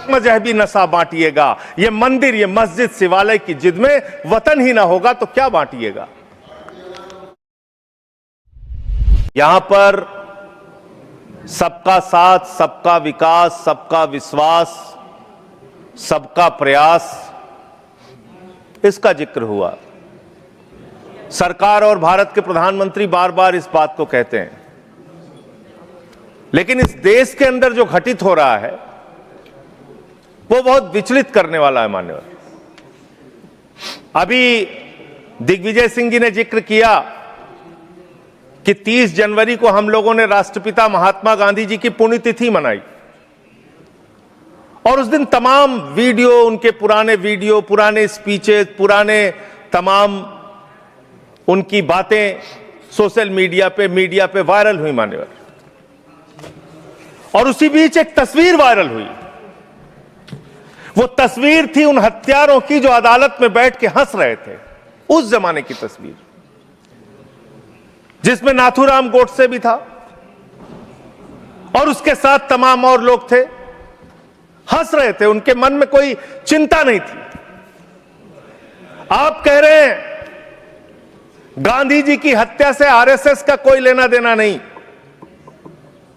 तक मजहबी नशा बांटिएगा। ये मंदिर, ये मस्जिद, शिवालय की जिद में वतन ही ना होगा तो क्या बांटिएगा। यहां पर सबका साथ, सबका विकास, सबका विश्वास, सबका प्रयास, इसका जिक्र हुआ। सरकार और भारत के प्रधानमंत्री बार बार इस बात को कहते हैं, लेकिन इस देश के अंदर जो घटित हो रहा है वो बहुत विचलित करने वाला है। मान्यवर, अभी दिग्विजय सिंह जी ने जिक्र किया कि 30 जनवरी को हम लोगों ने राष्ट्रपिता महात्मा गांधी जी की पुण्यतिथि मनाई और उस दिन तमाम वीडियो, उनके पुराने वीडियो, पुराने स्पीचेस, पुराने तमाम उनकी बातें सोशल मीडिया पे वायरल हुई। मान्यवर, और उसी बीच एक तस्वीर वायरल हुई। वो तस्वीर थी उन हत्यारों की जो अदालत में बैठ के हंस रहे थे, उस जमाने की तस्वीर, जिसमें नाथूराम गोडसे भी था और उसके साथ तमाम और लोग थे, हंस रहे थे, उनके मन में कोई चिंता नहीं थी। आप कह रहे हैं गांधी जी की हत्या से आरएसएस का कोई लेना देना नहीं,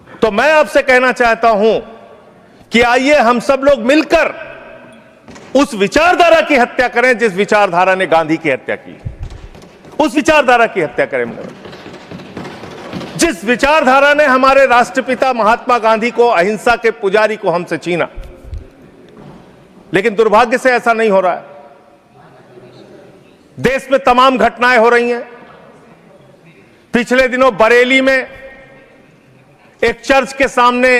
तो मैं आपसे कहना चाहता हूं कि आइए हम सब लोग मिलकर उस विचारधारा की हत्या करें जिस विचारधारा ने गांधी की हत्या की। उस विचारधारा की हत्या करें जिस विचारधारा ने हमारे राष्ट्रपिता महात्मा गांधी को, अहिंसा के पुजारी को, हमसे छीना। लेकिन दुर्भाग्य से ऐसा नहीं हो रहा है। देश में तमाम घटनाएं हो रही हैं। पिछले दिनों बरेली में एक चर्च के सामने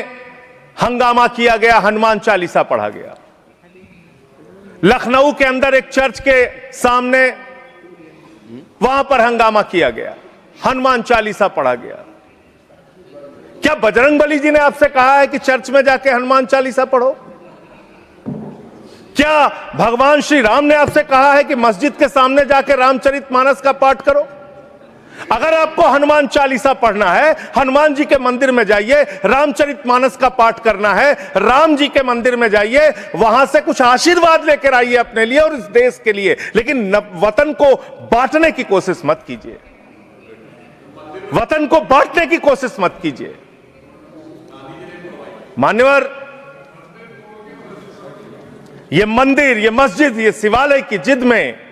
हंगामा किया गया, हनुमान चालीसा पढ़ा गया। लखनऊ के अंदर एक चर्च के सामने, वहां पर हंगामा किया गया, हनुमान चालीसा पढ़ा गया। क्या बजरंगबली जी ने आपसे कहा है कि चर्च में जाके हनुमान चालीसा पढ़ो? क्या भगवान श्री राम ने आपसे कहा है कि मस्जिद के सामने जाके रामचरितमानस का पाठ करो? अगर आपको हनुमान चालीसा पढ़ना है, हनुमान जी के मंदिर में जाइए, रामचरितमानस का पाठ करना है, राम जी के मंदिर में जाइए, वहां से कुछ आशीर्वाद लेकर आइए अपने लिए और इस देश के लिए। लेकिन वतन को बांटने की कोशिश मत कीजिए, वतन को बांटने की कोशिश मत कीजिए। मान्यवर, ये मंदिर, ये मस्जिद, ये शिवालय की जिद में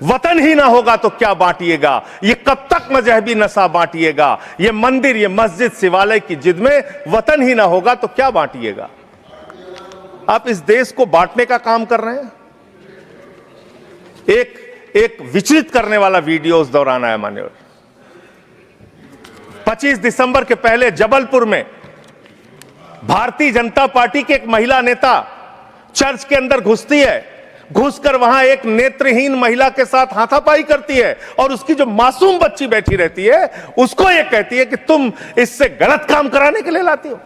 वतन ही ना होगा तो क्या बांटिएगा। ये कब तक मजहबी नशा बांटिएगा। ये मंदिर, ये मस्जिद, शिवालय की जिद में वतन ही ना होगा तो क्या बांटिएगा। आप इस देश को बांटने का काम कर रहे हैं। एक विचलित करने वाला वीडियो उस दौरान आया। मान्यवर, 25 दिसंबर के पहले जबलपुर में भारतीय जनता पार्टी की एक महिला नेता चर्च के अंदर घुसती है, घुसकर वहां एक नेत्रहीन महिला के साथ हाथापाई करती है और उसकी जो मासूम बच्ची बैठी रहती है उसको ये कहती है कि तुम इससे गलत काम कराने के लिए लाती हो।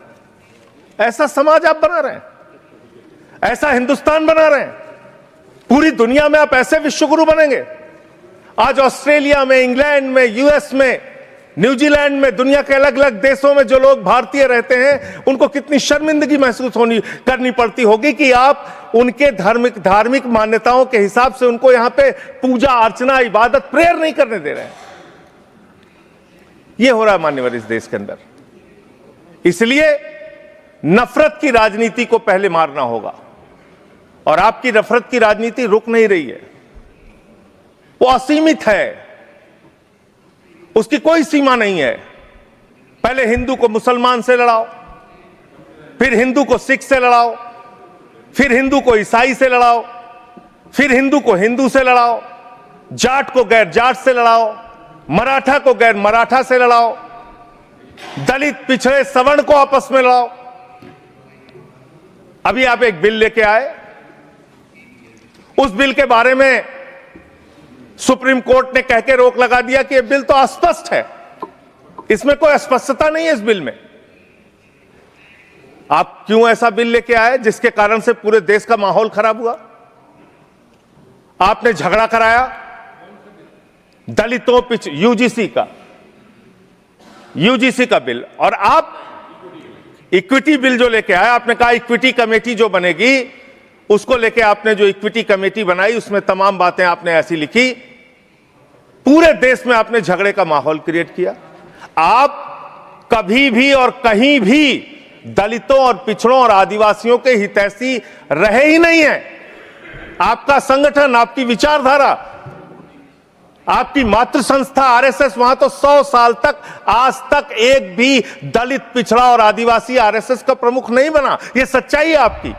ऐसा समाज आप बना रहे हैं, ऐसा हिंदुस्तान बना रहे हैं। पूरी दुनिया में आप ऐसे विश्वगुरु बनेंगे। आज ऑस्ट्रेलिया में, इंग्लैंड में, यूएस में, न्यूजीलैंड में, दुनिया के अलग अलग देशों में जो लोग भारतीय रहते हैं उनको कितनी शर्मिंदगी महसूस करनी पड़ती होगी कि आप उनके धार्मिक मान्यताओं के हिसाब से उनको यहां पे पूजा अर्चना, इबादत, प्रेयर नहीं करने दे रहे हैं। यह हो रहा है मान्यवर इस देश के अंदर। इसलिए नफरत की राजनीति को पहले मारना होगा और आपकी नफरत की राजनीति रुक नहीं रही है, वो असीमित है, उसकी कोई सीमा नहीं है। पहले हिंदू को मुसलमान से लड़ाओ, फिर हिंदू को सिख से लड़ाओ, फिर हिंदू को ईसाई से लड़ाओ, फिर हिंदू को हिंदू से लड़ाओ, जाट को गैर जाट से लड़ाओ, मराठा को गैर मराठा से लड़ाओ, दलित, पिछड़े, सवर्ण को आपस में लड़ाओ। अभी आप एक बिल लेके आए, उस बिल के बारे में सुप्रीम कोर्ट ने कह के रोक लगा दिया कि यह बिल तो अस्पष्ट है, इसमें कोई स्पष्टता नहीं है इस बिल में। आप क्यों ऐसा बिल लेके आए जिसके कारण से पूरे देश का माहौल खराब हुआ? आपने झगड़ा कराया दलितों, यूजीसी का बिल, और आप इक्विटी बिल जो लेके आया, आपने कहा इक्विटी कमेटी जो बनेगी, उसको लेके आपने जो इक्विटी कमेटी बनाई उसमें तमाम बातें आपने ऐसी लिखी, पूरे देश में आपने झगड़े का माहौल क्रिएट किया। आप कभी भी और कहीं भी दलितों और पिछड़ों और आदिवासियों के हितैषी रहे ही नहीं है। आपका संगठन, आपकी विचारधारा, आपकी मातृ संस्था आरएसएस, वहां तो 100 साल तक आज तक एक भी दलित, पिछड़ा और आदिवासी आरएसएस का प्रमुख नहीं बना। यह सच्चाई है आपकी।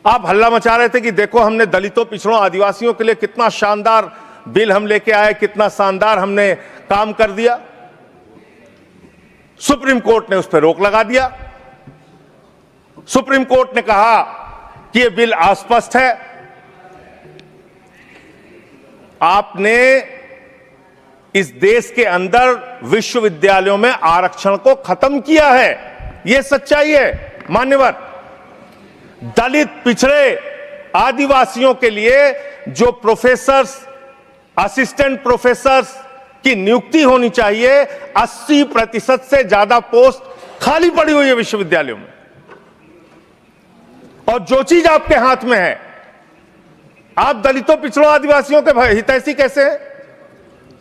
आप हल्ला मचा रहे थे कि देखो हमने दलितों, पिछड़ों, आदिवासियों के लिए कितना शानदार बिल हम लेके आए, कितना शानदार हमने काम कर दिया। सुप्रीम कोर्ट ने उस पर रोक लगा दिया। सुप्रीम कोर्ट ने कहा कि यह बिल अस्पष्ट है। आपने इस देश के अंदर विश्वविद्यालयों में आरक्षण को खत्म किया है, यह सच्चाई है मान्यवर। दलित, पिछड़े, आदिवासियों के लिए जो प्रोफेसर्स, असिस्टेंट प्रोफेसर्स की नियुक्ति होनी चाहिए, 80% से ज्यादा पोस्ट खाली पड़ी हुई है विश्वविद्यालयों में। और जो चीज आपके हाथ में है, आप दलितों, पिछड़ों, आदिवासियों के हितैषी कैसे हैं?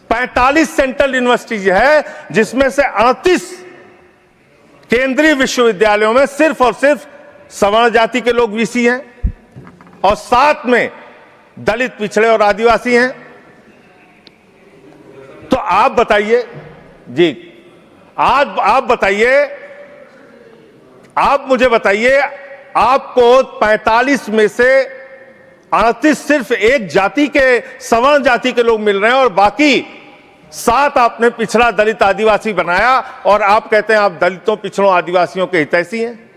45 सेंट्रल यूनिवर्सिटीज है, जिसमें से 38 केंद्रीय विश्वविद्यालयों में सिर्फ और सिर्फ सवर्ण जाति के लोग वीसी हैं और 7 में दलित, पिछड़े और आदिवासी हैं। तो आप बताइए जी, आज आप बताइए, आप मुझे बताइए, आपको 45 में से 38 सिर्फ एक जाति के, सवर्ण जाति के लोग मिल रहे हैं और बाकी 7 आपने पिछड़ा, दलित, आदिवासी बनाया और आप कहते हैं आप दलितों, पिछड़ों, आदिवासियों के हितैषी हैं।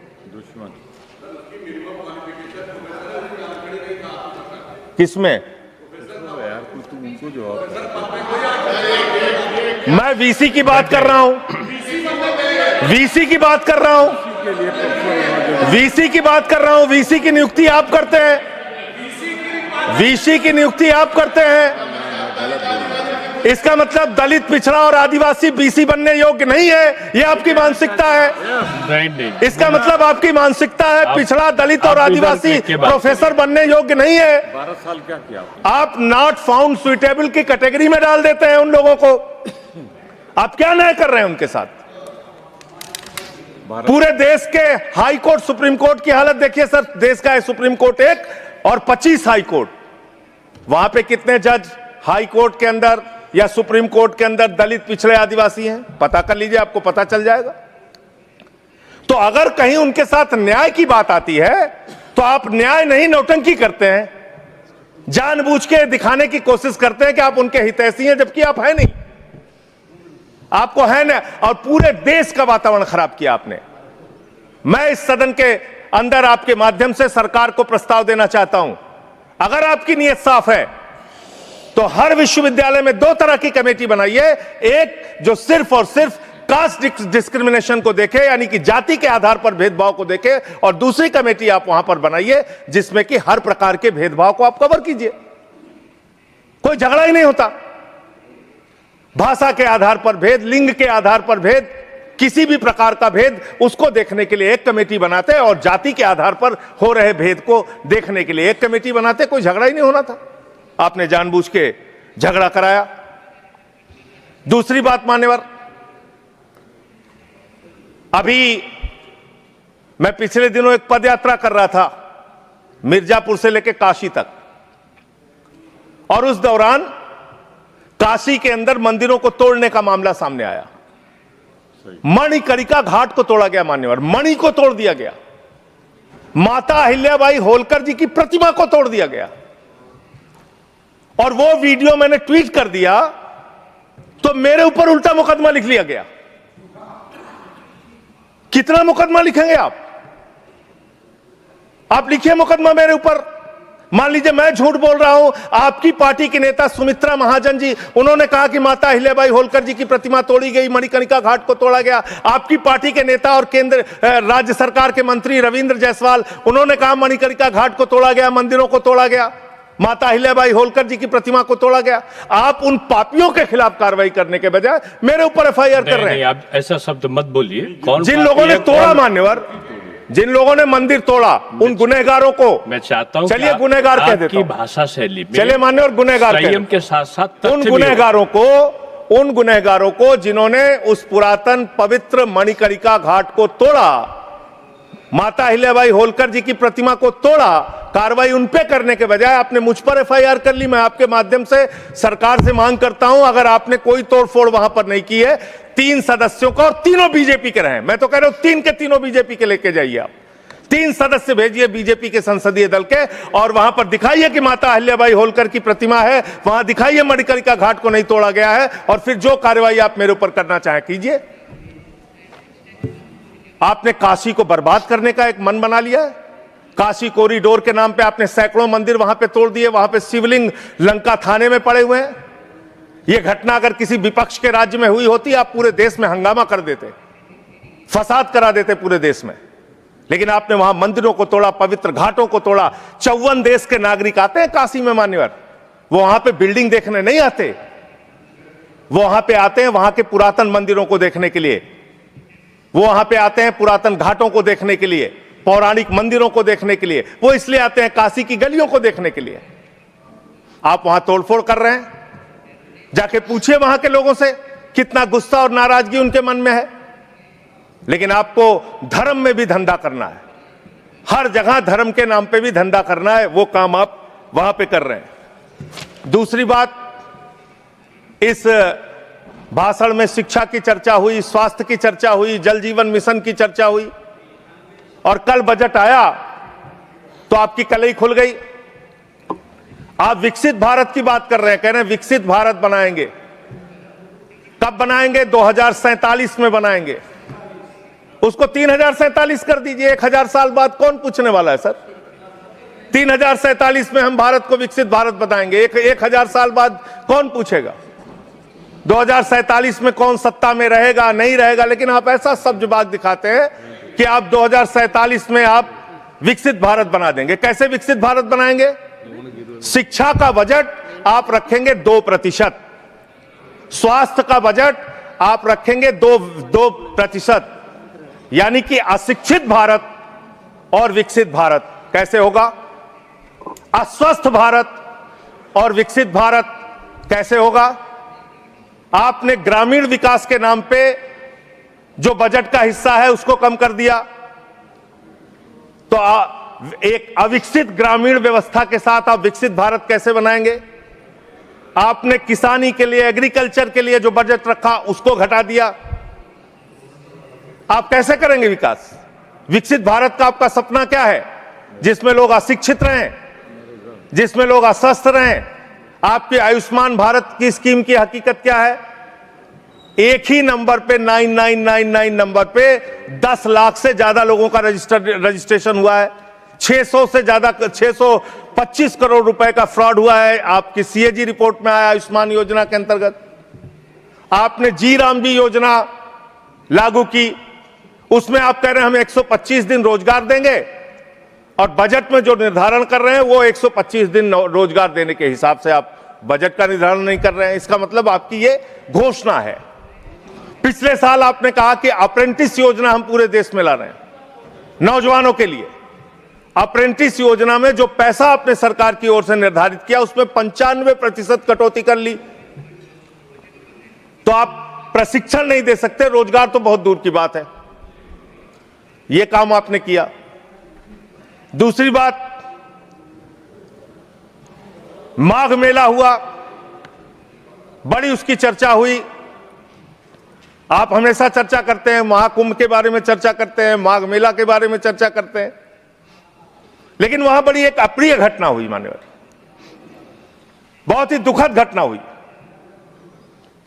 किसमें? मैं वीसी की बात कर रहा हूं, वीसी की बात कर रहा हूं, वीसी की बात कर रहा हूं। वीसी की नियुक्ति आप करते हैं, वीसी की नियुक्ति आप करते हैं। इसका मतलब दलित, पिछड़ा और आदिवासी बीसी बनने योग्य नहीं है, यह आपकी मानसिकता है। इसका मतलब आपकी मानसिकता है पिछड़ा, दलित और आदिवासी प्रोफेसर बनने योग्य नहीं है। 12 साल क्या किया आप नॉट फाउंड सुइटेबल की कैटेगरी में डाल देते हैं उन लोगों को। आप क्या न्याय कर रहे हैं उनके साथ? पूरे देश के हाई कोर्ट, सुप्रीम कोर्ट की हालत देखिए सर। देश का है सुप्रीम कोर्ट एक और 25 हाई कोर्ट। वहां पे कितने जज हाई कोर्ट के अंदर या सुप्रीम कोर्ट के अंदर दलित, पिछड़े, आदिवासी हैं? पता कर लीजिए, आपको पता चल जाएगा। तो अगर कहीं उनके साथ न्याय की बात आती है तो आप न्याय नहीं, नौटंकी करते हैं, जानबूझ के दिखाने की कोशिश करते हैं कि आप उनके हितैषी हैं, जबकि आप है नहीं। आपको है ना, और पूरे देश का वातावरण खराब किया आपने। मैं इस सदन के अंदर आपके माध्यम से सरकार को प्रस्ताव देना चाहता हूं, अगर आपकी नीयत साफ है तो हर विश्वविद्यालय में 2 तरह की कमेटी बनाइए। एक जो सिर्फ और सिर्फ कास्ट डिस्क्रिमिनेशन को देखे, यानी कि जाति के आधार पर भेदभाव को देखे, और दूसरी कमेटी आप वहां पर बनाइए जिसमें कि हर प्रकार के भेदभाव को आप कवर कीजिए। कोई झगड़ा ही नहीं होता। भाषा के आधार पर भेद, लिंग के आधार पर भेद, किसी भी प्रकार का भेद, उसको देखने के लिए एक कमेटी बनाते और जाति के आधार पर हो रहे भेद को देखने के लिए एक कमेटी बनाते। कोई झगड़ा ही नहीं होना था। आपने जानबूझ के झगड़ा कराया। दूसरी बात मान्यवर, अभी मैं पिछले दिनों एक पदयात्रा कर रहा था मिर्जापुर से लेकर काशी तक, और उस दौरान काशी के अंदर मंदिरों को तोड़ने का मामला सामने आया। मणिकर्णिका घाट को तोड़ा गया मान्यवर, मणि को तोड़ दिया गया। माता अहिल्याबाई होलकर जी की प्रतिमा को तोड़ दिया गया। और वो वीडियो मैंने ट्वीट कर दिया तो मेरे ऊपर उल्टा मुकदमा लिख लिया गया। कितना मुकदमा लिखेंगे आप? आप लिखिए मुकदमा मेरे ऊपर। मान लीजिए मैं झूठ बोल रहा हूं, आपकी पार्टी के नेता सुमित्रा महाजन जी, उन्होंने कहा कि माता अहिल्याबाई होलकर जी की प्रतिमा तोड़ी गई, मणिकर्णिका घाट को तोड़ा गया। आपकी पार्टी के नेता और केंद्र राज्य सरकार के मंत्री रविंद्र जायसवाल, उन्होंने कहा मणिकर्णिका घाट को तोड़ा गया, मंदिरों को तोड़ा गया। माता अहिल्याबाई होलकर जी की प्रतिमा को तोड़ा गया। आप उन पापियों के खिलाफ कार्रवाई करने के बजाय मेरे ऊपर एफआईआर कर रहे हैं। आप ऐसा शब्द मत बोलिए। कौन जिन लोगों ने तोड़ा, मान्यवर, जिन लोगों ने मंदिर तोड़ा, उन गुनहगारों को मैं चाहता हूं, चलिए गुनहगार कह देता हूं, भाषा शैली में चलिए मान्यवर गुनहगार संयम के साथ साथ उन गुनहगारों को जिन्होंने उस पुरातन पवित्र मणिकर्णिका घाट को तोड़ा, माता अहिल्याबाई होलकर जी की प्रतिमा को तोड़ा, कार्रवाई उन पे करने के बजाय आपने मुझ पर एफआईआर कर ली। मैं आपके माध्यम से सरकार से मांग करता हूं, अगर आपने कोई तोड़फोड़ वहां पर नहीं की है, 3 सदस्यों का, और तीनों बीजेपी के रहे, मैं तो कह रहा हूं 3 के तीनों बीजेपी के लेके जाइए आप, 3 सदस्य भेजिए बीजेपी के संसदीय दल के, और वहां पर दिखाइए कि माता अहिल्याबाई होलकर की प्रतिमा है, वहां दिखाइए मणिकर्णिका घाट को नहीं तोड़ा गया है, और फिर जो कार्रवाई आप मेरे ऊपर करना चाहें कीजिए। आपने काशी को बर्बाद करने का एक मन बना लिया है। काशी कॉरिडोर के नाम पे आपने सैकड़ों मंदिर वहां पे तोड़ दिए, वहां पे शिवलिंग लंका थाने में पड़े हुए हैं। यह घटना अगर किसी विपक्ष के राज्य में हुई होती, आप पूरे देश में हंगामा कर देते, फसाद करा देते पूरे देश में। लेकिन आपने वहां मंदिरों को तोड़ा, पवित्र घाटों को तोड़ा। 54 देश के नागरिक आते हैं काशी में मान्यवर, वो वहां पे बिल्डिंग देखने नहीं आते, वो वहां पे आते हैं वहां के पुरातन मंदिरों को देखने के लिए, वो वहां पे आते हैं पुरातन घाटों को देखने के लिए, पौराणिक मंदिरों को देखने के लिए, वो इसलिए आते हैं काशी की गलियों को देखने के लिए। आप वहां तोड़फोड़ कर रहे हैं। जाके पूछिए वहां के लोगों से कितना गुस्सा और नाराजगी उनके मन में है। लेकिन आपको धर्म में भी धंधा करना है, हर जगह धर्म के नाम पे भी धंधा करना है, वो काम आप वहां पे कर रहे हैं। दूसरी बात, इस भाषण में शिक्षा की चर्चा हुई, स्वास्थ्य की चर्चा हुई, जल जीवन मिशन की चर्चा हुई, और कल बजट आया तो आपकी कलई खुल गई। आप विकसित भारत की बात कर रहे हैं, कह रहे हैं विकसित भारत बनाएंगे। कब बनाएंगे? 2047 में बनाएंगे। उसको 3047 कर दीजिए। 1000 साल बाद कौन पूछने वाला है सर? 3047 में हम भारत को विकसित भारत बताएंगे। 1000 साल बाद कौन पूछेगा? 2047 में कौन सत्ता में रहेगा, नहीं रहेगा। लेकिन आप ऐसा सब्जबाग दिखाते हैं कि आप 2047 में आप विकसित भारत बना देंगे। कैसे विकसित भारत बनाएंगे? शिक्षा का बजट आप रखेंगे 2%, स्वास्थ्य का बजट आप रखेंगे 2%, यानी कि अशिक्षित भारत और विकसित भारत कैसे होगा? अस्वस्थ भारत और विकसित भारत कैसे होगा? आपने ग्रामीण विकास के नाम पे जो बजट का हिस्सा है उसको कम कर दिया, तो एक अविकसित ग्रामीण व्यवस्था के साथ आप विकसित भारत कैसे बनाएंगे? आपने किसानी के लिए, एग्रीकल्चर के लिए जो बजट रखा उसको घटा दिया। आप कैसे करेंगे विकास? विकसित भारत का आपका सपना क्या है? जिसमें लोग अशिक्षित रहें, जिसमें लोग अस्वस्थ रहें। आपकी आयुष्मान भारत की स्कीम की हकीकत क्या है? एक ही नंबर पे 9999 नंबर पे 10 लाख से ज्यादा लोगों का रजिस्ट्रेशन हुआ है। 600 से ज्यादा 625 करोड़ रुपए का फ्रॉड हुआ है। आपकी सीएजी रिपोर्ट में आया आयुष्मान योजना के अंतर्गत। आपने जी राम जी योजना लागू की, उसमें आप कह रहे हैं हम 125 दिन रोजगार देंगे, और बजट में जो निर्धारण कर रहे हैं वो 125 दिन रोजगार देने के हिसाब से आप बजट का निर्धारण नहीं कर रहे हैं। इसका मतलब आपकी ये घोषणा है। पिछले साल आपने कहा कि अप्रेंटिस योजना हम पूरे देश में ला रहे हैं नौजवानों के लिए। अप्रेंटिस योजना में जो पैसा आपने सरकार की ओर से निर्धारित किया उसमें 95% कटौती कर ली। तो आप प्रशिक्षण नहीं दे सकते, रोजगार तो बहुत दूर की बात है। यह काम आपने किया। दूसरी बात, माघ मेला हुआ, बड़ी उसकी चर्चा हुई। आप हमेशा चर्चा करते हैं, महाकुंभ के बारे में चर्चा करते हैं, माघ मेला के बारे में चर्चा करते हैं, लेकिन वहां बड़ी एक अप्रिय घटना हुई मान्यवर, बहुत ही दुखद घटना हुई।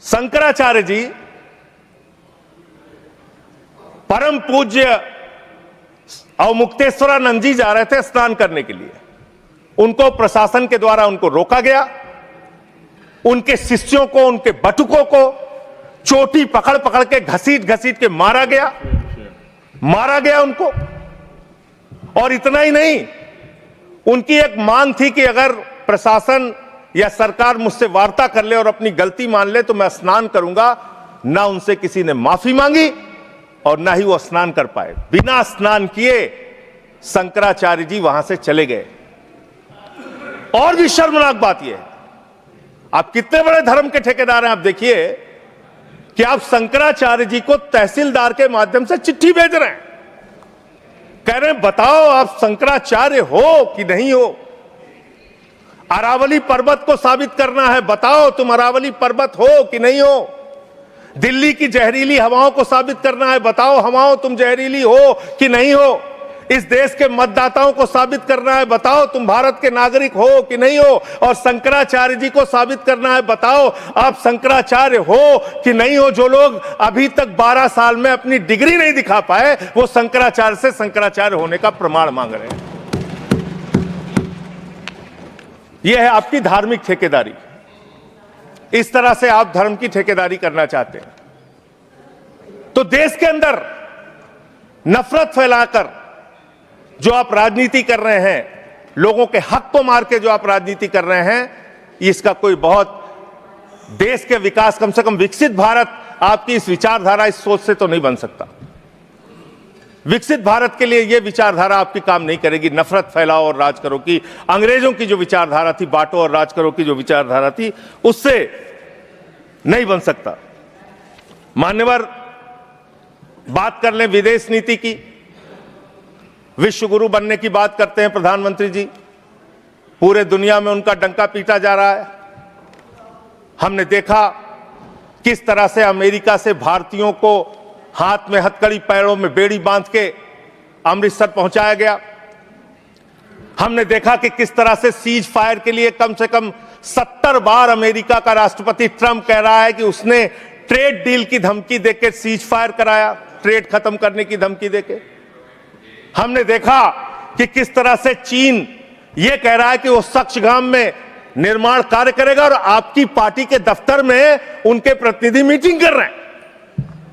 शंकराचार्य जी परम पूज्य अवमुक्तेश्वरानंद जी जा रहे थे स्नान करने के लिए। उनको प्रशासन के द्वारा उनको रोका गया। उनके शिष्यों को, उनके बटुकों को चोटी पकड़ पकड़ के घसीट घसीट के मारा गया उनको। और इतना ही नहीं, उनकी एक मांग थी कि अगर प्रशासन या सरकार मुझसे वार्ता कर ले और अपनी गलती मान ले तो मैं स्नान करूंगा। ना उनसे किसी ने माफी मांगी और ना ही वो स्नान कर पाए। बिना स्नान किए शंकराचार्य जी वहां से चले गए। और भी शर्मनाक बात यह है, आप कितने बड़े धर्म के ठेकेदार हैं। आप देखिए कि आप शंकराचार्य जी को तहसीलदार के माध्यम से चिट्ठी भेज रहे हैं, कह रहे हैं बताओ आप शंकराचार्य हो कि नहीं हो। अरावली पर्वत को साबित करना है, बताओ तुम अरावली पर्वत हो कि नहीं हो। दिल्ली की जहरीली हवाओं को साबित करना है, बताओ हवाओं तुम जहरीली हो कि नहीं हो। इस देश के मतदाताओं को साबित करना है, बताओ तुम भारत के नागरिक हो कि नहीं हो। और शंकराचार्य जी को साबित करना है, बताओ आप शंकराचार्य हो कि नहीं हो। जो लोग अभी तक 12 साल में अपनी डिग्री नहीं दिखा पाए, वो शंकराचार्य से शंकराचार्य होने का प्रमाण मांग रहे हैं। यह है आपकी धार्मिक ठेकेदारी। इस तरह से आप धर्म की ठेकेदारी करना चाहते हैं तो देश के अंदर नफरत फैलाकर जो आप राजनीति कर रहे हैं, लोगों के हक को मार के जो आप राजनीति कर रहे हैं, इसका कोई बहुत देश के विकास, कम से कम विकसित भारत आपकी इस विचारधारा, इस सोच से तो नहीं बन सकता। विकसित भारत के लिए यह विचारधारा आपकी काम नहीं करेगी। नफरत फैलाओ और राज करो की अंग्रेजों की जो विचारधारा थी, बांटो और राज करो की जो विचारधारा थी, उससे नहीं बन सकता। मान्यवर, बात कर लें विदेश नीति की। विश्व गुरु बनने की बात करते हैं प्रधानमंत्री जी, पूरे दुनिया में उनका डंका पीटा जा रहा है। हमने देखा किस तरह से अमेरिका से भारतीयों को हाथ में हथकड़ी, पैरों में बेड़ी बांध के अमृतसर पहुंचाया गया। हमने देखा कि किस तरह से सीज फायर के लिए कम से कम 70 बार अमेरिका का राष्ट्रपति ट्रंप कह रहा है कि उसने ट्रेड डील की धमकी देकर सीज फायर कराया, ट्रेड खत्म करने की धमकी देके। हमने देखा कि किस तरह से चीन यह कह रहा है कि वो सक्चगाम में निर्माण कार्य करेगा और आपकी पार्टी के दफ्तर में उनके प्रतिनिधि मीटिंग कर रहे हैं।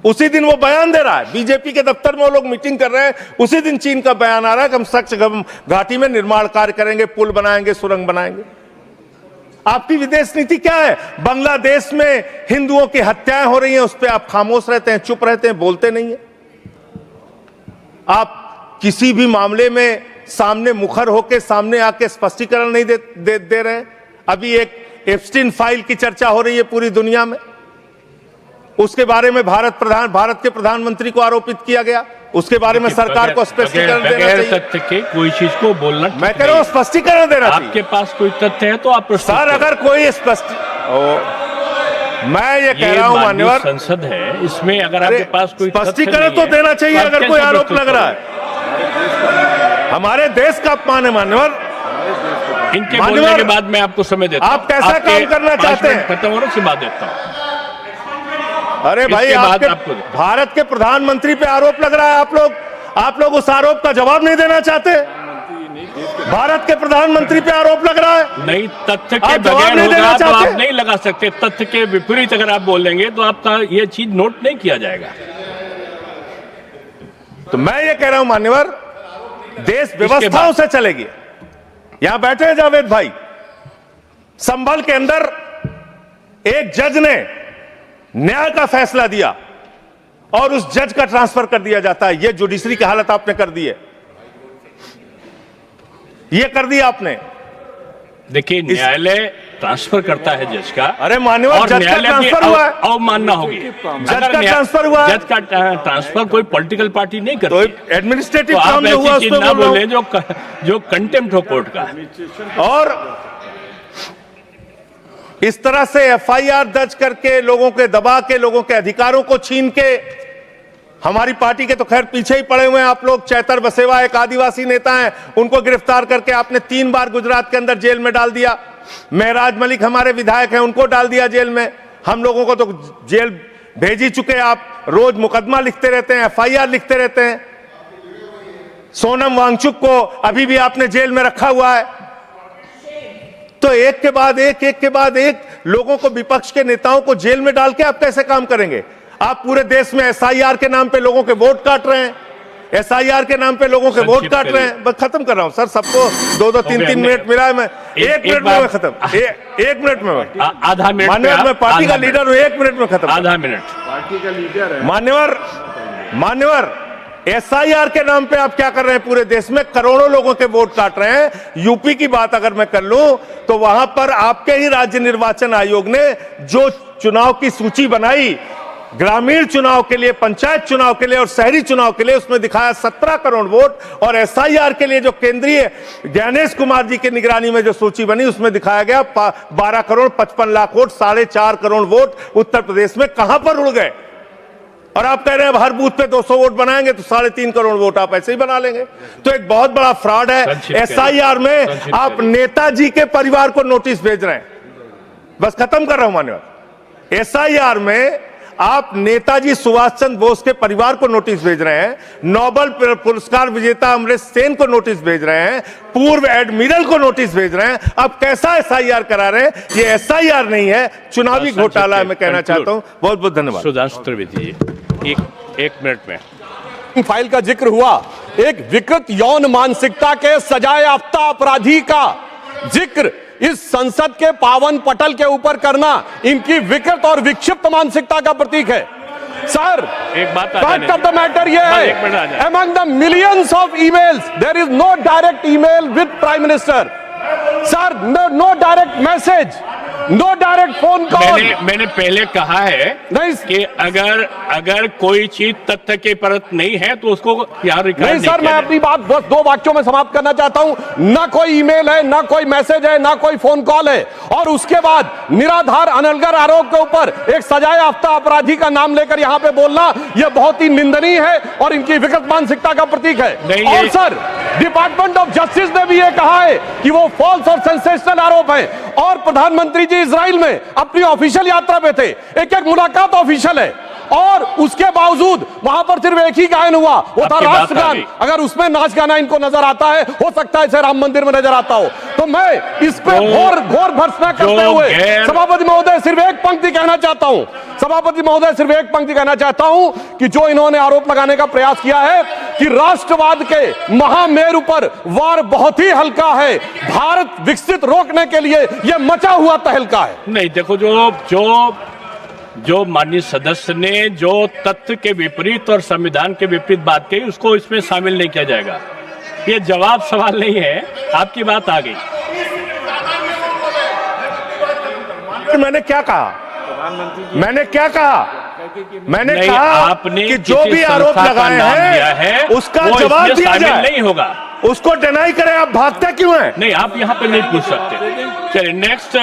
उसी दिन वो बयान दे रहा है, बीजेपी के दफ्तर में वो लोग मीटिंग कर रहे हैं, उसी दिन चीन का बयान आ रहा है कि हम सक्चगाम घाटी में निर्माण कार्य करेंगे, पुल बनाएंगे, सुरंग बनाएंगे। आपकी विदेश नीति क्या है? बांग्लादेश में हिंदुओं की हत्याएं हो रही हैं, उस पर आप खामोश रहते हैं, चुप रहते हैं, बोलते नहीं है। आप किसी भी मामले में सामने मुखर होकर सामने आके स्पष्टीकरण नहीं दे रहे हैं। अभी एक एप्स्टीन फाइल की चर्चा हो रही है पूरी दुनिया में, उसके बारे में भारत के प्रधानमंत्री को आरोपित किया गया, उसके बारे में सरकार को स्पष्टीकरण देना चाहिए। तथ्य के कोई चीज को बोलना, मैं कह रहा हूं स्पष्टीकरण देना चाहिए। आपके पास कोई तथ्य है तो आप सर, अगर कोई मैं ये कह रहा हूं मान्यवर, संसद है, इसमें अगर आपके पास कोई स्पष्टीकरण तो देना चाहिए। अगर कोई आरोप लग रहा है, हमारे देश का अपमान है मान्यवर। इनके बोलने के बाद मैं आपको समय देता हूं। आप कैसा काम करना चाहते हैं? खत्म होने से बाद देता हूं। अरे भाई, आपके भारत के प्रधानमंत्री पे आरोप लग रहा है, आप लोग उस आरोप का जवाब नहीं देना चाहते। भारत के प्रधानमंत्री पे आरोप लग रहा है, नहीं तथ्य के बगैर होगा तो आप नहीं लगा सकते। तथ्य के विपरीत अगर आप बोलेंगे तो आपका ये चीज नोट नहीं किया जाएगा। तो मैं ये कह रहा हूं मान्यवर, देश व्यवस्थाओं से चलेगी। यहां बैठे हैं जावेद भाई, संभल के अंदर एक जज ने न्याय का फैसला दिया और उस जज का ट्रांसफर कर दिया जाता है। यह जुडिशरी की हालत आपने कर दी है, यह कर दिया आपने। देखिए, न्यायालय ट्रांसफर करता है जज का। अरे मान्यवर, जज का ट्रांसफर हुआ है, अवमानना होगी। जज का ट्रांसफर हुआ है, जज का ट्रांसफर कोई पॉलिटिकल पार्टी नहीं करती। तो एडमिनिस्ट्रेटिव तो काम में हुआ, ऐसी चीज ना बोले जो कंटेम्प्ट हो कोर्ट का। और इस तरह से एफआईआर दर्ज करके, लोगों के दबा के, लोगों के अधिकारों को छीन के, हमारी पार्टी के तो खैर पीछे ही पड़े हुए हैं आप लोग। चैतर बसेवा एक आदिवासी नेता हैं, उनको गिरफ्तार करके आपने 3 बार गुजरात के अंदर जेल में डाल दिया। महराज मलिक हमारे विधायक हैं, उनको डाल दिया जेल में। हम लोगों को तो जेल भेज ही चुके। आप रोज मुकदमा लिखते रहते हैं, एफआईआर लिखते रहते हैं। सोनम वांगचुक को अभी भी आपने जेल में रखा हुआ है। तो एक के बाद एक लोगों को, विपक्ष के नेताओं को जेल में डाल के आप कैसे काम करेंगे? आप पूरे देश में एसआईआर के नाम पे लोगों के वोट काट रहे हैं। एसआईआर के नाम पे लोगों के वोट काट रहे हैं। बस खत्म कर रहा हूं सर, सबको 2-2, 3-3 मिनट मिला है। मैं 1 मिनट में खत्म, 1 मिनट में आधा मिनट। मान्यवर, मैं पार्टी का लीडर हूं, 1 मिनट में खत्म। आधा मिनट पार्टी का लीडर है मान्यवर एसआईआर के नाम पे आप क्या कर रहे हैं? पूरे देश में करोड़ों लोगों के वोट काट रहे हैं। यूपी की बात अगर मैं कर लूं तो वहां पर आपके ही राज्य निर्वाचन आयोग ने जो चुनाव की सूची बनाई ग्रामीण चुनाव के लिए, पंचायत चुनाव के लिए और शहरी चुनाव के लिए, उसमें दिखाया 17 करोड़ वोट। और एसआईआर के लिए जो केंद्रीय ज्ञानेश कुमार जी की निगरानी में जो सूची बनी उसमें दिखाया गया 12 करोड़ 55 लाख वोट, 4.5 करोड़ वोट उत्तर प्रदेश में कहां पर उड़ गए? और आप कह रहे हैं हर बूथ पे 200 वोट बनाएंगे तो 3.5 करोड़ वोट आप ऐसे ही बना लेंगे। तो एक बहुत बड़ा फ्रॉड है। एसआईआर में आप नेताजी के परिवार को नोटिस भेज रहे हैं। बस खत्म कर रहा हूं मान्यवर। एसआईआर में आप नेताजी सुभाष चंद्र बोस के परिवार को नोटिस भेज रहे हैं, नोबेल पुरस्कार विजेता अमर्त्य सेन को नोटिस भेज रहे हैं, पूर्व एडमिरल को नोटिस भेज रहे हैं। अब कैसा एसआईआर करा रहे हैं? ये एसआईआर नहीं है, चुनावी घोटाला है। मैं कहना चाहता हूं। बहुत बहुत धन्यवाद। सुधांशु त्रिवेदी जी, एक मिनट में फाइल का जिक्र हुआ, एक विकृत यौन मानसिकता के सजाए याफ्ता अपराधी का जिक्र इस संसद के पावन पटल के ऊपर करना इनकी विकृत और विक्षिप्त मानसिकता का प्रतीक है। सर, एक बात फैक्ट ऑफ द मैटर ये है, among the millions of emails there is no direct email with prime minister. Sir, no direct message, no direct phone call. मैंने पहले कहा है कि अगर कोई चीज तथ्य के परत नहीं है तो उसको यहाँ रिकॉर्ड नहीं सर, मैं अपनी बात बस 2 वाक्यों में समाप्त करना चाहता हूं। ना कोई ईमेल है, ना कोई मैसेज है, ना कोई फोन कॉल है। और उसके बाद निराधार अनलगर आरोप के ऊपर एक सजाए याफ्ता अपराधी का नाम लेकर यहां पे बोलना यह बहुत ही निंदनीय है और इनकी विकृत मानसिकता का प्रतीक है। और सर, डिपार्टमेंट ऑफ जस्टिस ने भी यह कहा है कि वो फॉल्स और सेंसेशनल आरोप है। और प्रधानमंत्री जी इजराइल में अपनी ऑफिशियल यात्रा पे थे, एक मुलाकात ऑफिशियल है, और उसके बावजूद वहां पर सिर्फ एक ही गायन हुआ, वो था राष्ट्रगान। अगर उसमें नाच गाना इनको नजर आता है, हो सकता है इसे राम मंदिर में नजर आता हो। तो मैं इस पे घोर भर्त्सना करते हुए सभापति महोदय सिर्फ एक पंक्ति कहना चाहता हूं, सभापति महोदय सिर्फ एक पंक्ति कहना चाहता हूं कि जो इन्होंने आरोप लगाने का प्रयास किया है कि राष्ट्रवाद के महामेरु पर वार बहुत ही हल्का है, भारत विकसित रोकने के लिए यह मचा हुआ तहलका है। नहीं, देखो जो माननीय सदस्य ने जो तथ्य के विपरीत और संविधान के विपरीत बात कही उसको इसमें शामिल नहीं किया जाएगा। ये जवाब सवाल नहीं है, आपकी बात आ गई। मैंने क्या कहा? मैंने कहा आपने कि जो भी आरोप लगाए हैं उसका जवाब दिया जाए, नहीं होगा उसको डिनाई करें। आप भागते क्यों हैं? नहीं, आप यहाँ पे नहीं पूछ सकते। चलिए नेक्स्ट